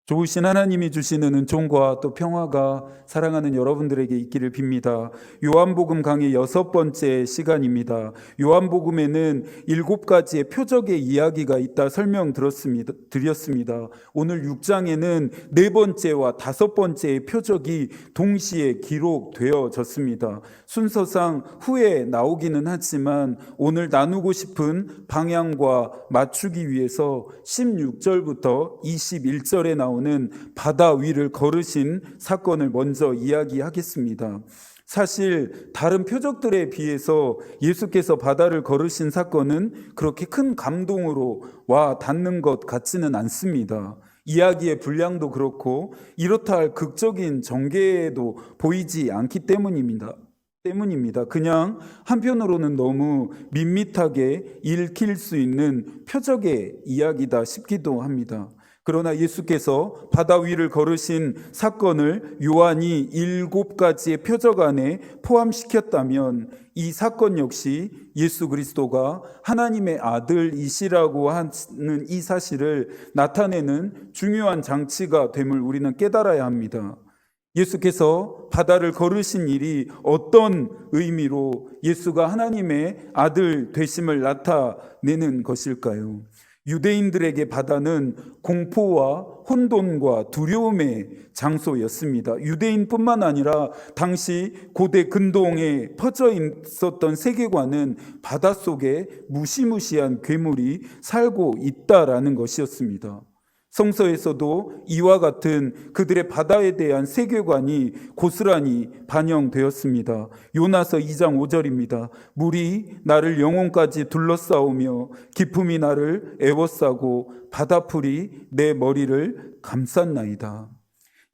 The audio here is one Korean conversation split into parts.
좋으신 하나님이 주시는 은총과 또 평화가 사랑하는 여러분들에게 있기를 빕니다. 요한복음 강의 6번째 시간입니다. 요한복음에는 7가지의 표적의 이야기가 있다 드렸습니다. 오늘 6장에는 4번째와 5번째의 표적이 동시에 기록되어졌습니다. 순서상 후에 나오기는 하지만 오늘 나누고 싶은 방향과 맞추기 위해서 16절부터 21절에 나오는 바다 위를 걸으신 사건을 먼저 이야기하겠습니다. 사실 다른 표적들에 비해서 예수께서 바다를 걸으신 사건은 그렇게 큰 감동으로 와 닿는 것 같지는 않습니다. 이야기의 분량도 그렇고 이렇다 할 극적인 전개도 보이지 않기 때문입니다. 그냥 한편으로는 너무 밋밋하게 읽힐 수 있는 표적의 이야기다 싶기도 합니다. 그러나 예수께서 바다 위를 걸으신 사건을 요한이 7가지의 표적 안에 포함시켰다면 이 사건 역시 예수 그리스도가 하나님의 아들이시라고 하는 이 사실을 나타내는 중요한 장치가 됨을 우리는 깨달아야 합니다. 예수께서 바다를 걸으신 일이 어떤 의미로 예수가 하나님의 아들 되심을 나타내는 것일까요? 유대인들에게 바다는 공포와 혼돈과 두려움의 장소였습니다. 유대인뿐만 아니라 당시 고대 근동에 퍼져 있었던 세계관은 바닷속에 무시무시한 괴물이 살고 있다라는 것이었습니다. 성서에서도 이와 같은 그들의 바다에 대한 세계관이 고스란히 반영되었습니다. 요나서 2장 5절입니다. 물이 나를 영혼까지 둘러싸우며 기품이 나를 애워싸고 바다풀이 내 머리를 감쌌나이다.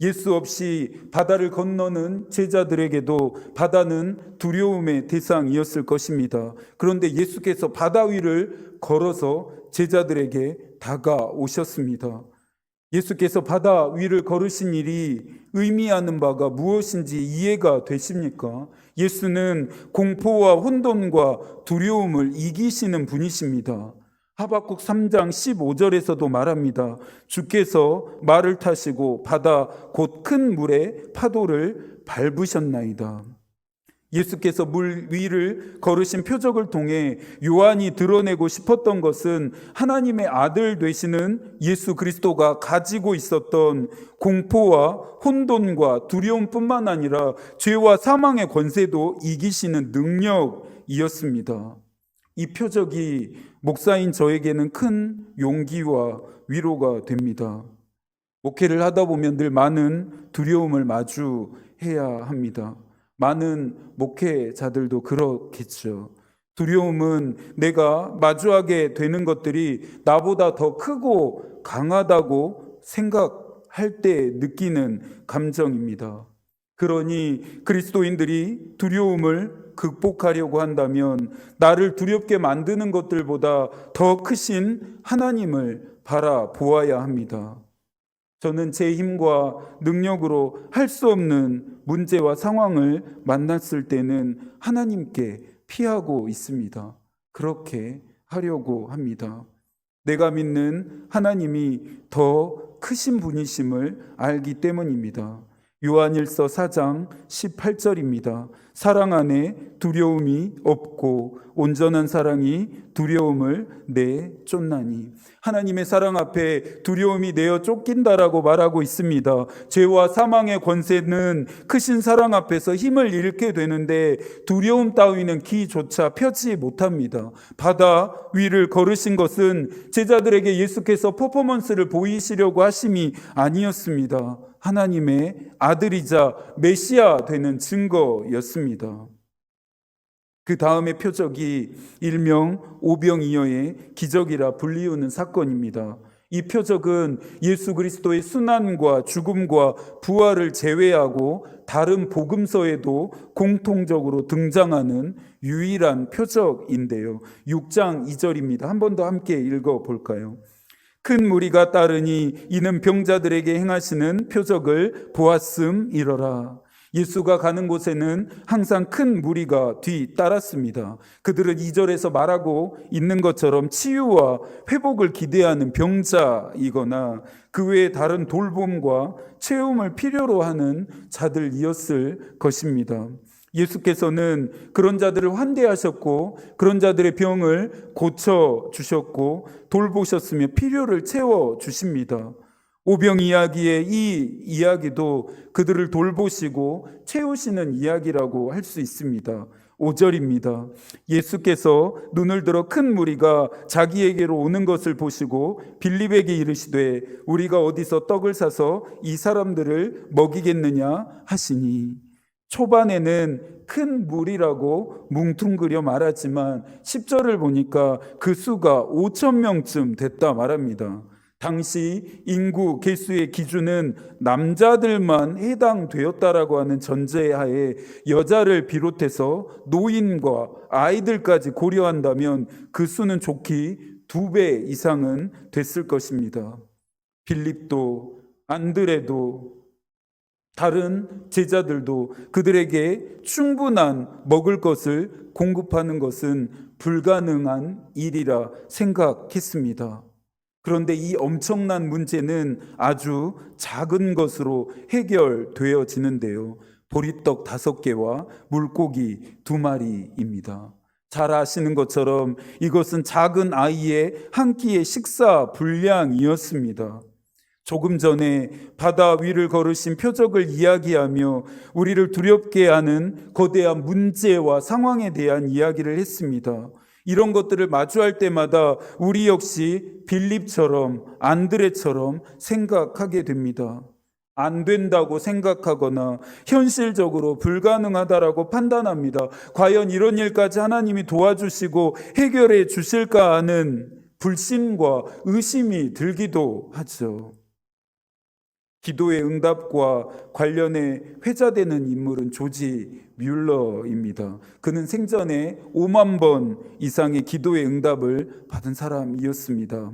예수 없이 바다를 건너는 제자들에게도 바다는 두려움의 대상이었을 것입니다. 그런데 예수께서 바다 위를 걸어서 제자들에게 다가오셨습니다. 예수께서 바다 위를 걸으신 일이 의미하는 바가 무엇인지 이해가 되십니까? 예수는 공포와 혼돈과 두려움을 이기시는 분이십니다. 하박국 3장 15절에서도 말합니다. 주께서 말을 타시고 바다 곧 큰 물의 파도를 밟으셨나이다. 예수께서 물 위를 걸으신 표적을 통해 요한이 드러내고 싶었던 것은 하나님의 아들 되시는 예수 그리스도가 가지고 있었던 공포와 혼돈과 두려움뿐만 아니라 죄와 사망의 권세도 이기시는 능력이었습니다. 이 표적이 목사인 저에게는 큰 용기와 위로가 됩니다. 목회를 하다 보면 늘 많은 두려움을 마주해야 합니다. 많은 목회자들도 그렇겠죠. 두려움은 내가 마주하게 되는 것들이 나보다 더 크고 강하다고 생각할 때 느끼는 감정입니다. 그러니 그리스도인들이 두려움을 극복하려고 한다면 나를 두렵게 만드는 것들보다 더 크신 하나님을 바라보아야 합니다. 저는 제 힘과 능력으로 할 수 없는 문제와 상황을 만났을 때는 하나님께 피하고 있습니다. 그렇게 하려고 합니다. 내가 믿는 하나님이 더 크신 분이심을 알기 때문입니다. 요한일서 4장 18절입니다. 사랑 안에 두려움이 없고 온전한 사랑이 두려움을 내쫓나니. 하나님의 사랑 앞에 두려움이 내어 쫓긴다라고 말하고 있습니다. 죄와 사망의 권세는 크신 사랑 앞에서 힘을 잃게 되는데 두려움 따위는 기조차 펴지 못합니다. 바다 위를 걸으신 것은 제자들에게 예수께서 퍼포먼스를 보이시려고 하심이 아니었습니다. 하나님의 아들이자 메시아 되는 증거였습니다. 그 다음의 표적이 일명 오병이어의 기적이라 불리우는 사건입니다. 이 표적은 예수 그리스도의 순환과 죽음과 부활을 제외하고 다른 복음서에도 공통적으로 등장하는 유일한 표적인데요. 6장 2절입니다. 한 번 더 함께 읽어볼까요? 큰 무리가 따르니 이는 병자들에게 행하시는 표적을 보았음이러라. 예수가 가는 곳에는 항상 큰 무리가 뒤따랐습니다. 그들은 2절에서 말하고 있는 것처럼 치유와 회복을 기대하는 병자이거나 그 외에 다른 돌봄과 체험을 필요로 하는 자들이었을 것입니다. 예수께서는 그런 자들을 환대하셨고 그런 자들의 병을 고쳐주셨고 돌보셨으며 필요를 채워주십니다. 오병 이야기의 이 이야기도 그들을 돌보시고 채우시는 이야기라고 할 수 있습니다. 5절입니다. 예수께서 눈을 들어 큰 무리가 자기에게로 오는 것을 보시고 빌립에게 이르시되 우리가 어디서 떡을 사서 이 사람들을 먹이겠느냐 하시니, 초반에는 큰 무리라고 뭉뚱그려 말하지만 10절을 보니까 그 수가 5천 명쯤 됐다 말합니다. 당시 인구 개수의 기준은 남자들만 해당되었다라고 하는 전제하에 여자를 비롯해서 노인과 아이들까지 고려한다면 그 수는 좋기 2배 이상은 됐을 것입니다. 빌립도 안드레도 다른 제자들도 그들에게 충분한 먹을 것을 공급하는 것은 불가능한 일이라 생각했습니다. 그런데 이 엄청난 문제는 아주 작은 것으로 해결되어지는데요. 보리떡 5개와 물고기 2마리입니다. 잘 아시는 것처럼 이것은 작은 아이의 한 끼의 식사 분량이었습니다. 조금 전에 바다 위를 걸으신 표적을 이야기하며 우리를 두렵게 하는 거대한 문제와 상황에 대한 이야기를 했습니다. 이런 것들을 마주할 때마다 우리 역시 빌립처럼 안드레처럼 생각하게 됩니다. 안 된다고 생각하거나 현실적으로 불가능하다라고 판단합니다. 과연 이런 일까지 하나님이 도와주시고 해결해 주실까 하는 불신과 의심이 들기도 하죠. 기도의 응답과 관련해 회자되는 인물은 조지 뮬러입니다. 그는 생전에 5만 번 이상의 기도의 응답을 받은 사람이었습니다.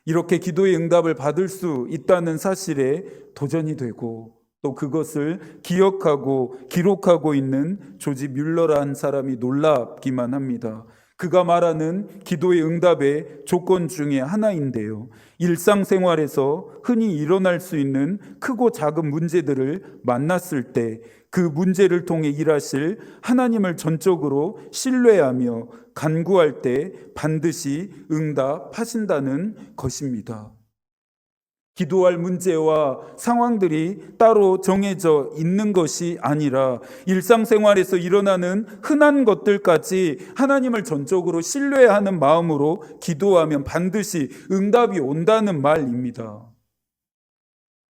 이렇게 기도의 응답을 받을 수 있다는 사실에 도전이 되고 또 그것을 기억하고 기록하고 있는 조지 뮬러라는 사람이 놀랍기만 합니다. 그가 말하는 기도의 응답의 조건 중에 하나인데요. 일상생활에서 흔히 일어날 수 있는 크고 작은 문제들을 만났을 때 그 문제를 통해 일하실 하나님을 전적으로 신뢰하며 간구할 때 반드시 응답하신다는 것입니다. 기도할 문제와 상황들이 따로 정해져 있는 것이 아니라 일상생활에서 일어나는 흔한 것들까지 하나님을 전적으로 신뢰하는 마음으로 기도하면 반드시 응답이 온다는 말입니다.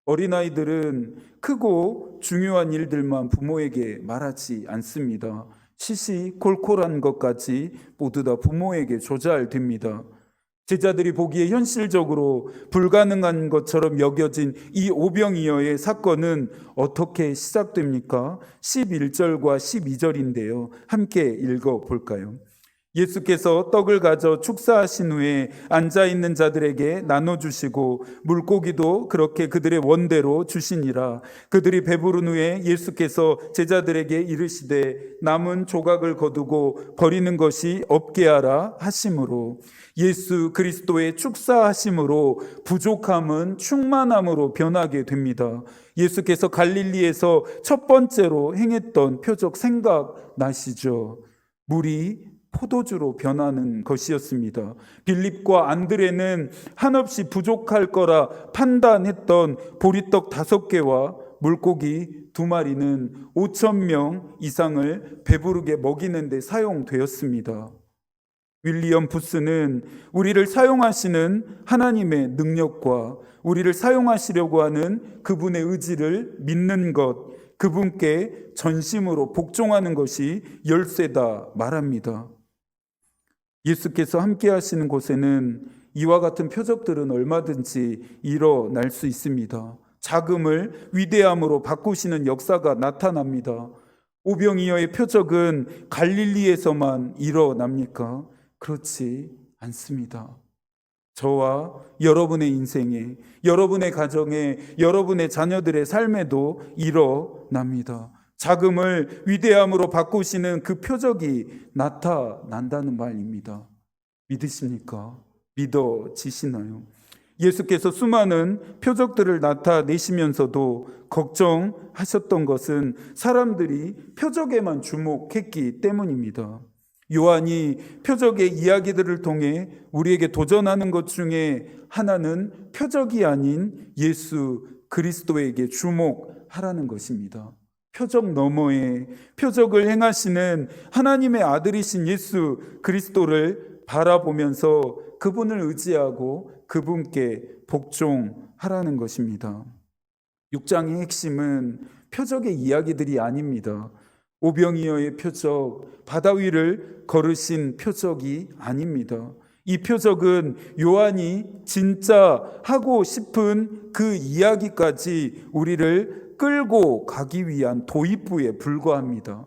어린아이들은 크고 중요한 일들만 부모에게 말하지 않습니다. 시시콜콜한 것까지 모두 다 부모에게 조잘됩니다. 제자들이 보기에 현실적으로 불가능한 것처럼 여겨진 이 오병이어의 사건은 어떻게 시작됩니까? 11절과 12절인데요. 함께 읽어볼까요? 예수께서 떡을 가져 축사하신 후에 앉아있는 자들에게 나눠주시고 물고기도 그렇게 그들의 원대로 주시니라. 그들이 배부른 후에 예수께서 제자들에게 이르시되 남은 조각을 거두고 버리는 것이 없게 하라 하심으로, 예수 그리스도의 축사하심으로 부족함은 충만함으로 변하게 됩니다. 예수께서 갈릴리에서 첫 번째로 행했던 표적 생각나시죠? 물이 포도주로 변하는 것이었습니다. 빌립과 안드레는 한없이 부족할 거라 판단했던 보리떡 5개와 물고기 2마리는 5천 명 이상을 배부르게 먹이는 데 사용되었습니다. 윌리엄 부스는 우리를 사용하시는 하나님의 능력과 우리를 사용하시려고 하는 그분의 의지를 믿는 것, 그분께 전심으로 복종하는 것이 열쇠다 말합니다. 예수께서 함께 하시는 곳에는 이와 같은 표적들은 얼마든지 일어날 수 있습니다. 자금을 위대함으로 바꾸시는 역사가 나타납니다. 오병이어의 표적은 갈릴리에서만 일어납니까? 그렇지 않습니다. 저와 여러분의 인생에, 여러분의 가정에, 여러분의 자녀들의 삶에도 일어납니다. 작음을 위대함으로 바꾸시는 그 표적이 나타난다는 말입니다. 믿으십니까? 믿어지시나요? 예수께서 수많은 표적들을 나타내시면서도 걱정하셨던 것은 사람들이 표적에만 주목했기 때문입니다. 요한이 표적의 이야기들을 통해 우리에게 도전하는 것 중에 하나는 표적이 아닌 예수 그리스도에게 주목하라는 것입니다. 표적 너머에 표적을 행하시는 하나님의 아들이신 예수 그리스도를 바라보면서 그분을 의지하고 그분께 복종하라는 것입니다. 6장의 핵심은 표적의 이야기들이 아닙니다. 오병이어의 표적, 바다 위를 걸으신 표적이 아닙니다. 이 표적은 요한이 진짜 하고 싶은 그 이야기까지 우리를 끌고 가기 위한 도입부에 불과합니다.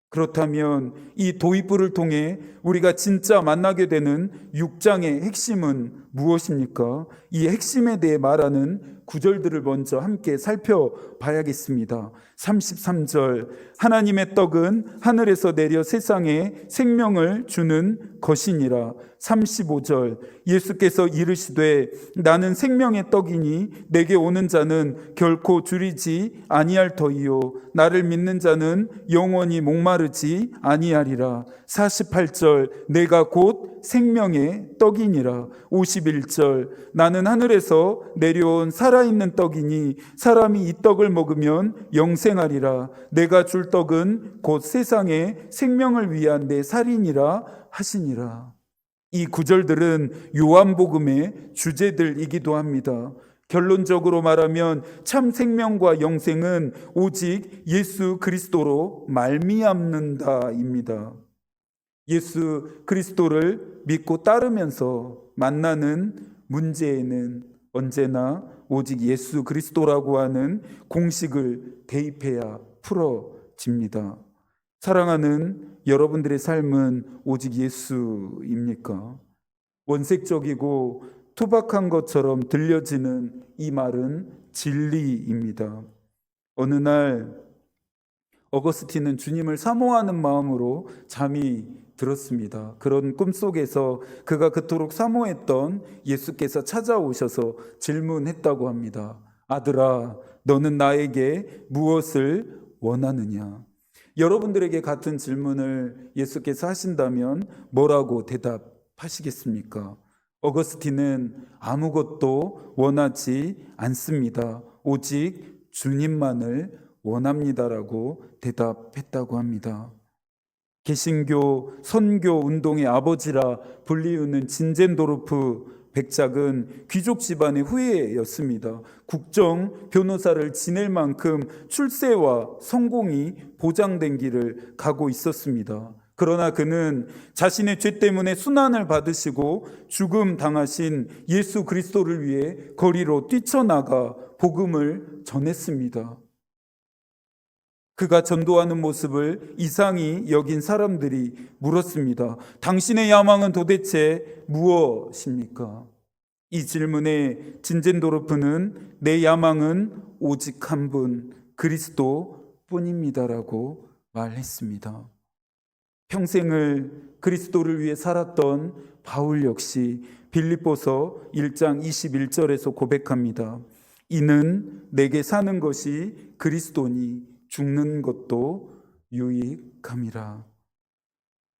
그렇다면 이 도입부를 통해 우리가 진짜 만나게 되는 6장의 핵심은 무엇입니까? 이 핵심에 대해 말하는 구절들을 먼저 함께 살펴봐야겠습니다. 33절, 하나님의 떡은 하늘에서 내려 세상에 생명을 주는 것이니라. 35절, 예수께서 이르시되 나는 생명의 떡이니 내게 오는 자는 결코 줄이지 아니할 터이요 나를 믿는 자는 영원히 목마르지 아니하리라. 48절, 내가 곧 생명의 떡이니라. 51절, 나는 하늘에서 내려온 살아있는 떡이니 사람이 이 떡을 먹으면 영생하리라. 내가 줄 떡은 곧 세상의 생명을 위한 내 살이니라 하시니라. 이 구절들은 요한복음의 주제들이기도 합니다. 결론적으로 말하면 참 생명과 영생은 오직 예수 그리스도로 말미암는다입니다. 예수 그리스도를 믿고 따르면서 만나는 문제에는 언제나 오직 예수 그리스도라고 하는 공식을 대입해야 풀어집니다. 사랑하는 여러분들의 삶은 오직 예수입니까? 원색적이고 투박한 것처럼 들려지는 이 말은 진리입니다. 어느 날 어거스틴은 주님을 사모하는 마음으로 잠이 들었습니다. 그런 꿈속에서 그가 그토록 사모했던 예수께서 찾아오셔서 질문했다고 합니다. 아들아, 너는 나에게 무엇을 원하느냐? 여러분들에게 같은 질문을 예수께서 하신다면 뭐라고 대답하시겠습니까? 어거스틴은 아무것도 원하지 않습니다. 오직 주님만을 원합니다라고 대답했다고 합니다. 개신교 선교 운동의 아버지라 불리우는 진젠도르프 백작은 귀족 집안의 후예였습니다. 국정 변호사를 지낼 만큼 출세와 성공이 보장된 길을 가고 있었습니다. 그러나 그는 자신의 죄 때문에 순환을 받으시고 죽음 당하신 예수 그리스도를 위해 거리로 뛰쳐나가 복음을 전했습니다. 그가 전도하는 모습을 이상히 여긴 사람들이 물었습니다. 당신의 야망은 도대체 무엇입니까? 이 질문에 진젠도르프는 내 야망은 오직 한 분, 그리스도 뿐입니다라고 말했습니다. 평생을 그리스도를 위해 살았던 바울 역시 빌립보서 1장 21절에서 고백합니다. 이는 내게 사는 것이 그리스도니 죽는 것도 유익함이라.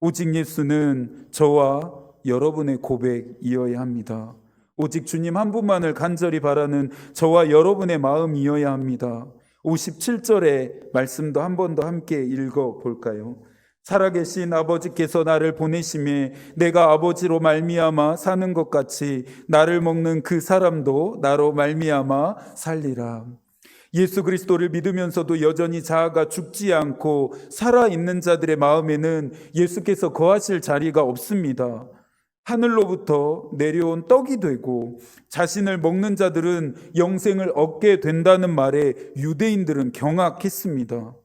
오직 예수는 저와 여러분의 고백이어야 합니다. 오직 주님 한 분만을 간절히 바라는 저와 여러분의 마음이어야 합니다. 57절의 말씀도 한 번 더 함께 읽어볼까요? 살아계신 아버지께서 나를 보내심에 내가 아버지로 말미암아 사는 것 같이 나를 먹는 그 사람도 나로 말미암아 살리라. 예수 그리스도를 믿으면서도 여전히 자아가 죽지 않고 살아있는 자들의 마음에는 예수께서 거하실 자리가 없습니다. 하늘로부터 내려온 떡이 되고 자신을 먹는 자들은 영생을 얻게 된다는 말에 유대인들은 경악했습니다.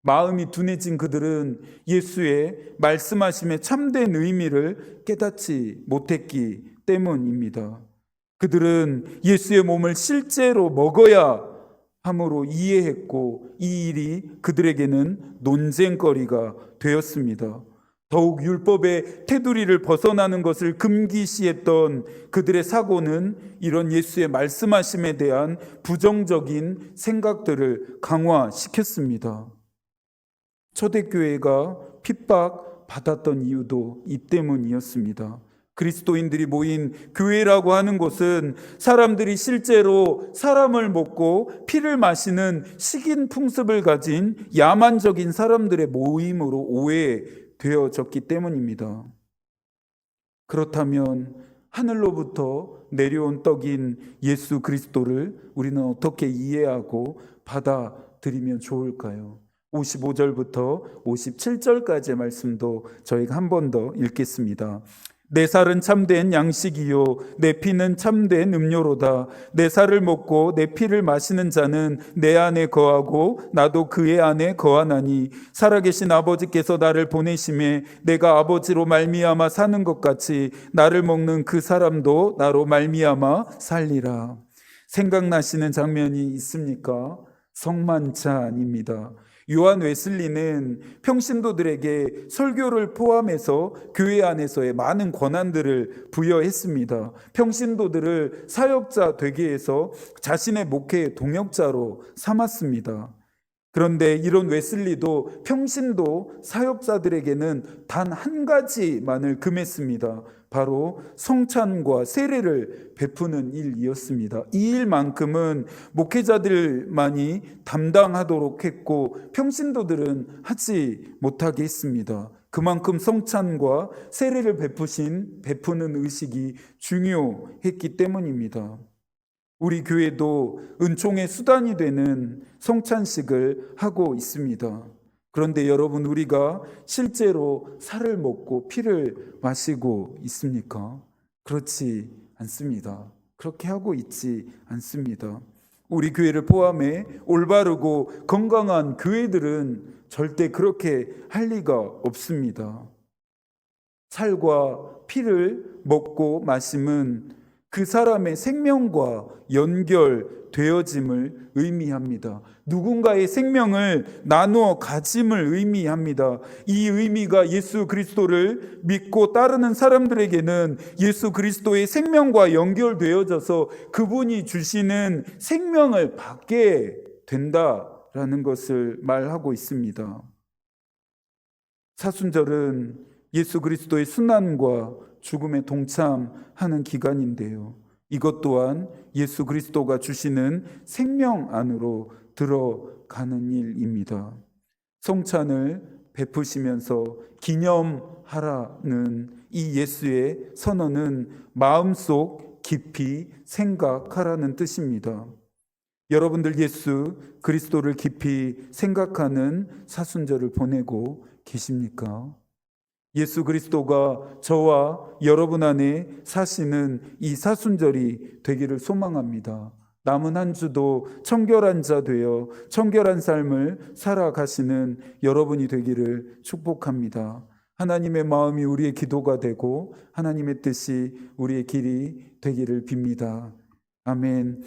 마음이 둔해진 그들은 예수의 말씀하심의 참된 의미를 깨닫지 못했기 때문입니다. 그들은 예수의 몸을 실제로 먹어야 함으로 이해했고 이 일이 그들에게는 논쟁거리가 되었습니다. 더욱 율법의 테두리를 벗어나는 것을 금기시했던 그들의 사고는 이런 예수의 말씀하심에 대한 부정적인 생각들을 강화시켰습니다. 초대교회가 핍박받았던 이유도 이 때문이었습니다. 그리스도인들이 모인 교회라고 하는 곳은 사람들이 실제로 사람을 먹고 피를 마시는 식인 풍습을 가진 야만적인 사람들의 모임으로 오해되어졌기 때문입니다. 그렇다면 하늘로부터 내려온 떡인 예수 그리스도를 우리는 어떻게 이해하고 받아들이면 좋을까요? 55절부터 57절까지의 말씀도 저희가 한 번 더 읽겠습니다. 내 살은 참된 양식이요 내 피는 참된 음료로다. 내 살을 먹고 내 피를 마시는 자는 내 안에 거하고 나도 그의 안에 거하나니 살아계신 아버지께서 나를 보내심에 내가 아버지로 말미암아 사는 것 같이 나를 먹는 그 사람도 나로 말미암아 살리라. 생각나시는 장면이 있습니까? 성만찬입니다. 요한 웨슬리는 평신도들에게 설교를 포함해서 교회 안에서의 많은 권한들을 부여했습니다. 평신도들을 사역자 되게 해서 자신의 목회의 동역자로 삼았습니다. 그런데 이런 웨슬리도 평신도 사역자들에게는 단 한 가지만을 금했습니다. 바로 성찬과 세례를 베푸는 일이었습니다. 이 일만큼은 목회자들만이 담당하도록 했고 평신도들은 하지 못하게 했습니다. 그만큼 성찬과 세례를 베푸는 의식이 중요했기 때문입니다. 우리 교회도 은총의 수단이 되는 성찬식을 하고 있습니다. 그런데 여러분, 우리가 실제로 살을 먹고 피를 마시고 있습니까? 그렇지 않습니다. 그렇게 하고 있지 않습니다. 우리 교회를 포함해 올바르고 건강한 교회들은 절대 그렇게 할 리가 없습니다. 살과 피를 먹고 마심은 그 사람의 생명과 연결되어짐을 의미합니다. 누군가의 생명을 나누어 가짐을 의미합니다. 이 의미가 예수 그리스도를 믿고 따르는 사람들에게는 예수 그리스도의 생명과 연결되어져서 그분이 주시는 생명을 받게 된다라는 것을 말하고 있습니다. 사순절은 예수 그리스도의 순환과 죽음에 동참하는 기간인데요. 이것 또한 예수 그리스도가 주시는 생명 안으로 들어가는 일입니다. 성찬을 베푸시면서 기념하라는 이 예수의 선언은 마음속 깊이 생각하라는 뜻입니다. 여러분들 예수 그리스도를 깊이 생각하는 사순절을 보내고 계십니까? 예수 그리스도가 저와 여러분 안에 사시는 이 사순절이 되기를 소망합니다. 남은 한 주도 청결한 자 되어 청결한 삶을 살아가시는 여러분이 되기를 축복합니다. 하나님의 마음이 우리의 기도가 되고 하나님의 뜻이 우리의 길이 되기를 빕니다. 아멘.